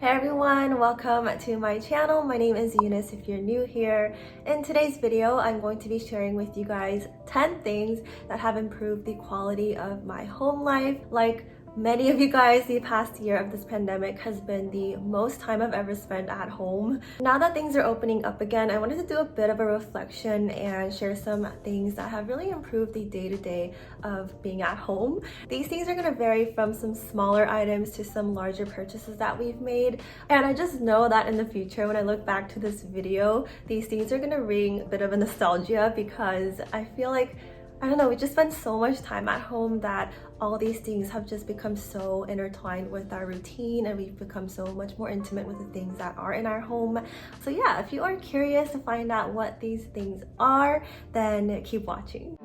Hey everyone, welcome to my channel. My name is Eunice if you're new here. In today's video, I'm going to be sharing with you guys 10 things that have improved the quality of my home life. Like many of you guys, the past year of this pandemic has been the most time I've ever spent at home. Now that things are opening up again, I wanted to do a bit of a reflection and share some things that have really improved the day-to-day of being at home. These things are going to vary from some smaller items to some larger purchases that we've made. And I just know that in the future, when I look back to this video, these things are going to ring a bit of a nostalgia because I feel like I don't know, we just spend so much time at home that all these things have just become so intertwined with our routine, and we've become so much more intimate with the things that are in our home. So yeah, if you are curious to find out what these things are, then keep watching.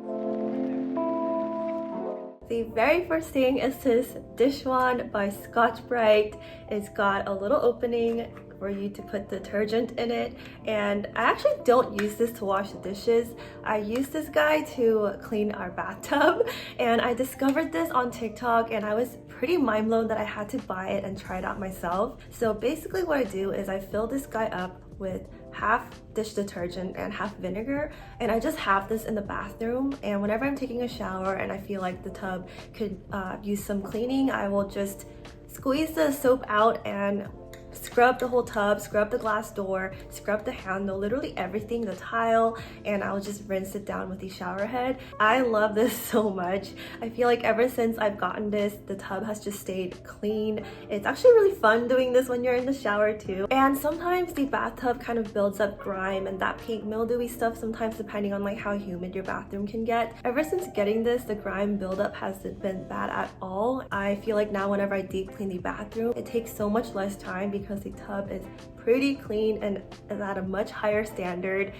The very first thing is this dish wand by Scotch-Brite. It's got a little opening for you to put detergent in it, and I actually don't use this to wash the dishes. I use this guy to clean our bathtub, and I discovered this on TikTok and I was pretty mind blown that I had to buy it and try it out myself. So basically what I do is I fill this guy up with half dish detergent and half vinegar, and I just have this in the bathroom, and whenever I'm taking a shower and I feel like the tub could use some cleaning, I will just squeeze the soap out and scrub the whole tub, scrub the glass door, scrub the handle, literally everything, the tile, and I'll just rinse it down with the shower head. I love this so much. I feel like ever since I've gotten this, the tub has just stayed clean. It's actually really fun doing this when you're in the shower too. And sometimes the bathtub kind of builds up grime and that pink mildewy stuff sometimes, depending on like how humid your bathroom can get. Ever since getting this, the grime buildup hasn't been bad at all. I feel like now whenever I deep clean the bathroom, it takes so much less time because the tub is pretty clean and is at a much higher standard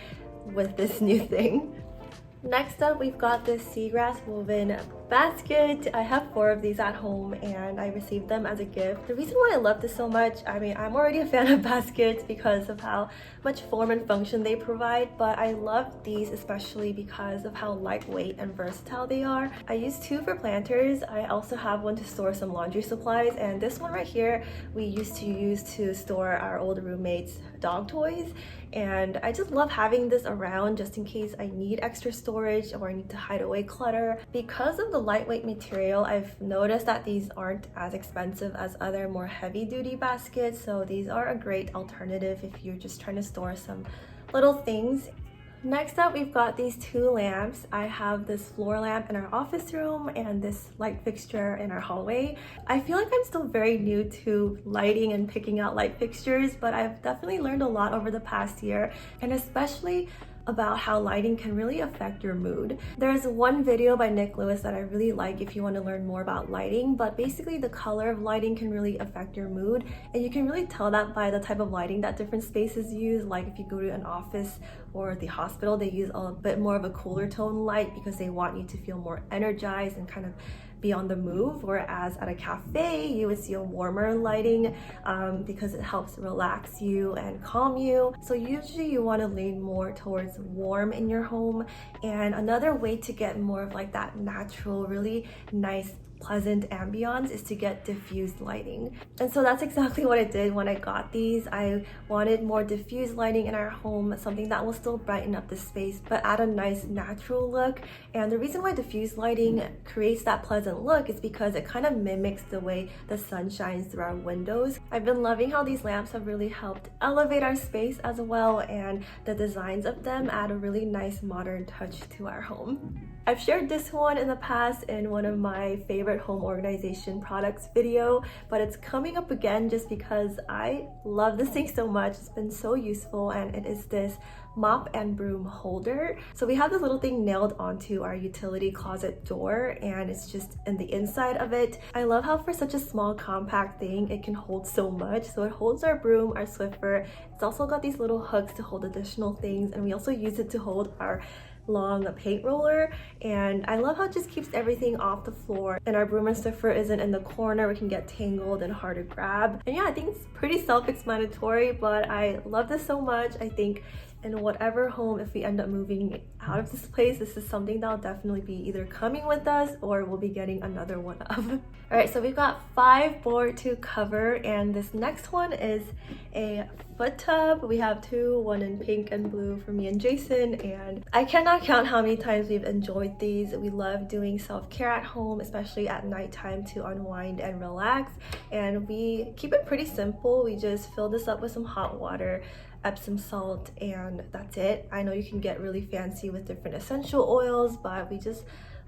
with this new thing. Next up, we've got this seagrass woven basket. I have 4 of these at home and I received them as a gift. The reason why I love this so much, I mean, I'm already a fan of baskets because of how much form and function they provide, but I love these especially because of how lightweight and versatile they are. I use 2 for planters. I also have one to store some laundry supplies, and this one right here we used to use to store our old roommate's dog toys, and I just love having this around just in case I need extra storage or I need to hide away clutter. Because of the lightweight material, I've noticed that these aren't as expensive as other more heavy-duty baskets, so these are a great alternative if you're just trying to store some little things. Next up, we've got these 2 lamps. I have this floor lamp in our office room and this light fixture in our hallway. I feel like I'm still very new to lighting and picking out light fixtures, but I've definitely learned a lot over the past year, and especially about how lighting can really affect your mood. There's one video by Nick Lewis that I really like if you want to learn more about lighting, but basically the color of lighting can really affect your mood, and you can really tell that by the type of lighting that different spaces use. Like if you go to an office or the hospital, they use a bit more of a cooler tone light because they want you to feel more energized and kind of be on the move, whereas at a cafe you would see a warmer lighting because it helps relax you and calm you. So usually you want to lean more towards warm in your home, and another way to get more of like that natural, really nice pleasant ambiance is to get diffused lighting. And so that's exactly what I did when I got these. I wanted more diffused lighting in our home, something that will still brighten up the space but add a nice natural look. And the reason why diffused lighting creates that pleasant look is because it kind of mimics the way the sun shines through our windows. I've been loving how these lamps have really helped elevate our space as well, and the designs of them add a really nice modern touch to our home. I've shared this one in the past in one of my favorite home organization products video, but it's coming up again just because I love this thing so much. It's been so useful, and it is this Mop and Broom Holder. So we have this little thing nailed onto our utility closet door, and it's just in the inside of it. I love how for such a small compact thing it can hold so much. So it holds our broom, our Swiffer. It's also got these little hooks to hold additional things, and we also use it to hold our long paint roller, and I love how it just keeps everything off the floor, and our broom and Swiffer isn't in the corner. We can get tangled and hard to grab. And yeah, I think it's pretty self-explanatory, but I love this so much. I think in whatever home, if we end up moving out of this place, this is something that'll definitely be either coming with us or we'll be getting another one of. All right, so we've got 5 more to cover, and this next one is a foot tub. We have 2, one in pink and blue for me and Jason, and I cannot count how many times we've enjoyed these. We love doing self-care at home, especially at nighttime, to unwind and relax, and we keep it pretty simple. We just fill this up with some hot water, Epsom salt, and that's it. I know you can get really fancy with different essential oils, but we just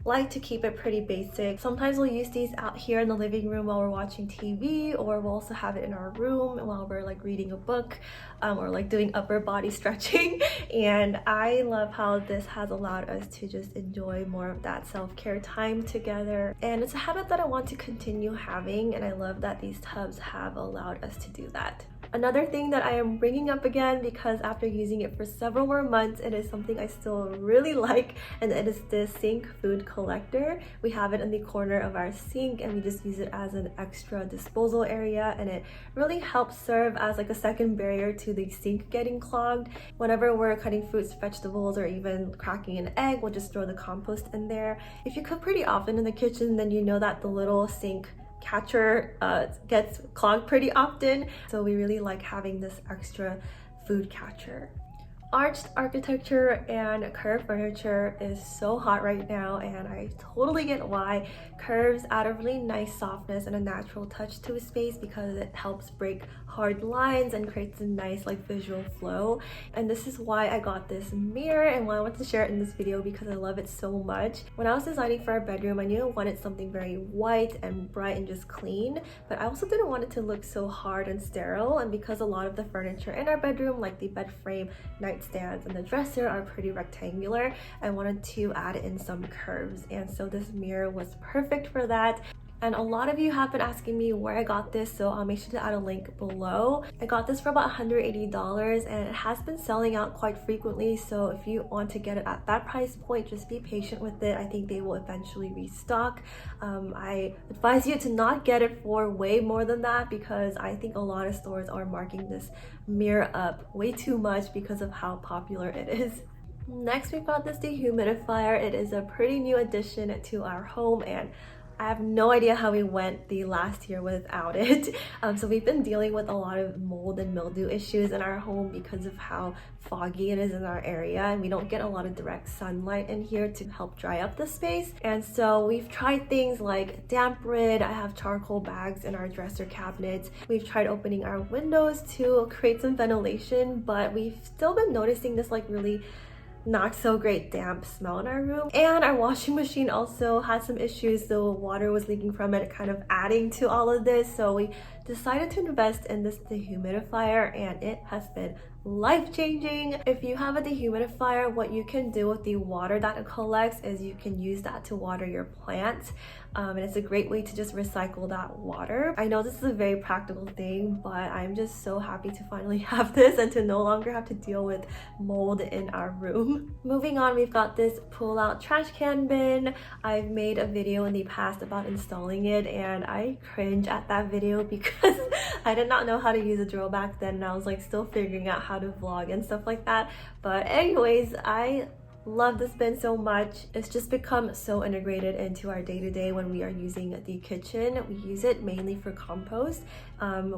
like to keep it pretty basic. Sometimes we'll use these out here in the living room while we're watching TV, or we'll also have it in our room while we're like reading a book, or like doing upper body stretching. And I love how this has allowed us to just enjoy more of that self-care time together, and it's a habit that I want to continue having, and I love that these tubs have allowed us to do that. Another thing that I am bringing up again, because after using it for several more months, it is something I still really like, and it is this sink food collector. We have it in the corner of our sink, and we just use it as an extra disposal area, and it really helps serve as like a second barrier to the sink getting clogged. Whenever we're cutting fruits, vegetables, or even cracking an egg, we'll just throw the compost in there. If you cook pretty often in the kitchen, then you know that the little sink catcher gets clogged pretty often, so we really like having this extra food catcher. Arched architecture and curved furniture is so hot right now, and I totally get why. Curves add a really nice softness and a natural touch to a space because it helps break hard lines and creates a nice like visual flow. And this is why I got this mirror and why I wanted to share it in this video, because I love it so much. When I was designing for our bedroom, I knew I wanted something very white and bright and just clean, but I also didn't want it to look so hard and sterile. And because a lot of the furniture in our bedroom, like the bed frame, nightstands, and the dresser, are pretty rectangular, I wanted to add in some curves, and so this mirror was perfect for that. And a lot of you have been asking me where I got this, so I'll make sure to add a link below. I got this for about $180, and it has been selling out quite frequently, so if you want to get it at that price point, just be patient with it. I think they will eventually restock. I advise you to not get it for way more than that, because I think a lot of stores are marking this mirror up way too much because of how popular it is. Next, we've got this dehumidifier. It is a pretty new addition to our home, and I have no idea how we went the last year without it. So we've been dealing with a lot of mold and mildew issues in our home because of how foggy it is in our area, and we don't get a lot of direct sunlight in here to help dry up the space. And so we've tried things like damp rid. I have charcoal bags in our dresser cabinets. We've tried opening our windows to create some ventilation, but we've still been noticing this like really not so great damp smell in our room. And our washing machine also had some issues, so water was leaking from it, kind of adding to all of this. So we decided to invest in this dehumidifier, and it has been life-changing. If you have a dehumidifier, what you can do with the water that it collects is you can use that to water your plants, and it's a great way to just recycle that water. I know this is a very practical thing, but I'm just so happy to finally have this and to no longer have to deal with mold in our room. Moving on, we've got this pull-out trash can bin. I've made a video in the past about installing it, and I cringe at that video because I did not know how to use a drill back then, and I was like still figuring out how to vlog and stuff like that. But anyways, I love this bin so much. It's just become so integrated into our day-to-day when we are using the kitchen. We use it mainly for compost.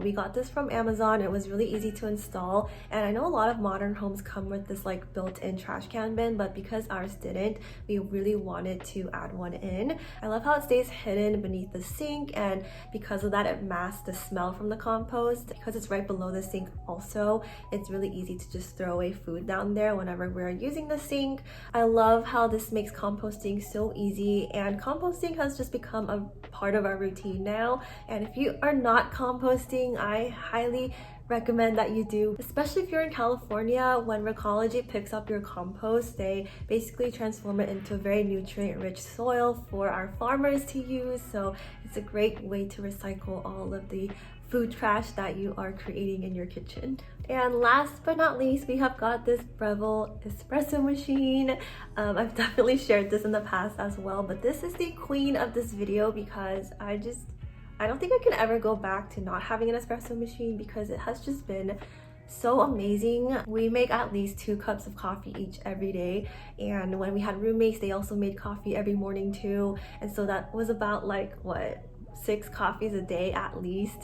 We got this from Amazon. It was really easy to install, and I know a lot of modern homes come with this like built-in trash can bin, but because ours didn't, we really wanted to add one in. I love how it stays hidden beneath the sink, and because of that, it masks the smell from the compost. Because it's right below the sink also, it's really easy to just throw away food down there whenever we're using the sink. I love how this makes composting so easy, and composting has just become a part of our routine now. And if you are not composting, I highly recommend that you do, especially if you're in California. When Recology picks up your compost, they basically transform it into a very nutrient-rich soil for our farmers to use. So it's a great way to recycle all of the food trash that you are creating in your kitchen. And last but not least, we have got this Breville espresso machine. I've definitely shared this in the past as well, but this is the queen of this video because I don't think I can ever go back to not having an espresso machine because it has just been so amazing. We make at least 2 cups of coffee each every day, and when we had roommates, they also made coffee every morning too, and so that was about like what, 6 coffees a day at least.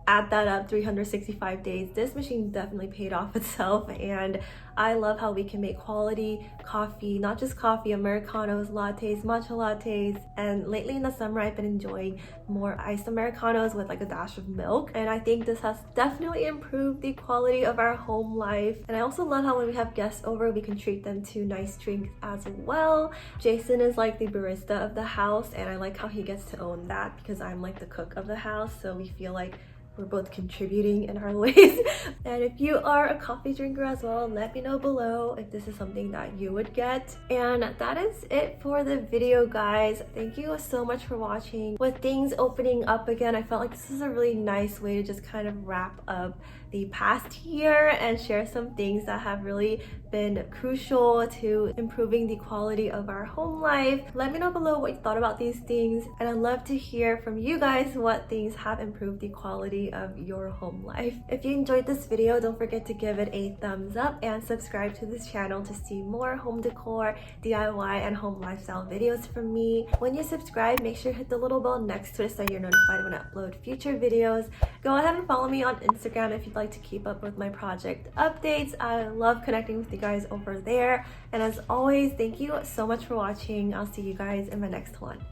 Add that up, 365 days. This machine definitely paid off itself, and I love how we can make quality coffee, not just coffee, Americanos, lattes, matcha lattes, and lately in the summer I've been enjoying more iced Americanos with like a dash of milk, and I think this has definitely improved the quality of our home life. And I also love how when we have guests over, we can treat them to nice drinks as well. Jason is like the barista of the house, and I like how he gets to own that because I'm like the cook of the house, so we feel like we're both contributing in our ways. And if you are a coffee drinker as well, let me know below if this is something that you would get. And that is it for the video, guys. Thank you so much for watching. With things opening up again, I felt like this is a really nice way to just kind of wrap up the past year and share some things that have really been crucial to improving the quality of our home life. Let me know below what you thought about these things, and I'd love to hear from you guys what things have improved the quality of your home life. If you enjoyed this video, don't forget to give it a thumbs up and subscribe to this channel to see more home decor, DIY, and home lifestyle videos from me. When you subscribe, make sure to hit the little bell next to it so you're notified when I upload future videos. Go ahead and follow me on Instagram if you'd like to keep up with my project updates. I love connecting with you guys over there. And as always, thank you so much for watching. I'll see you guys in my next one.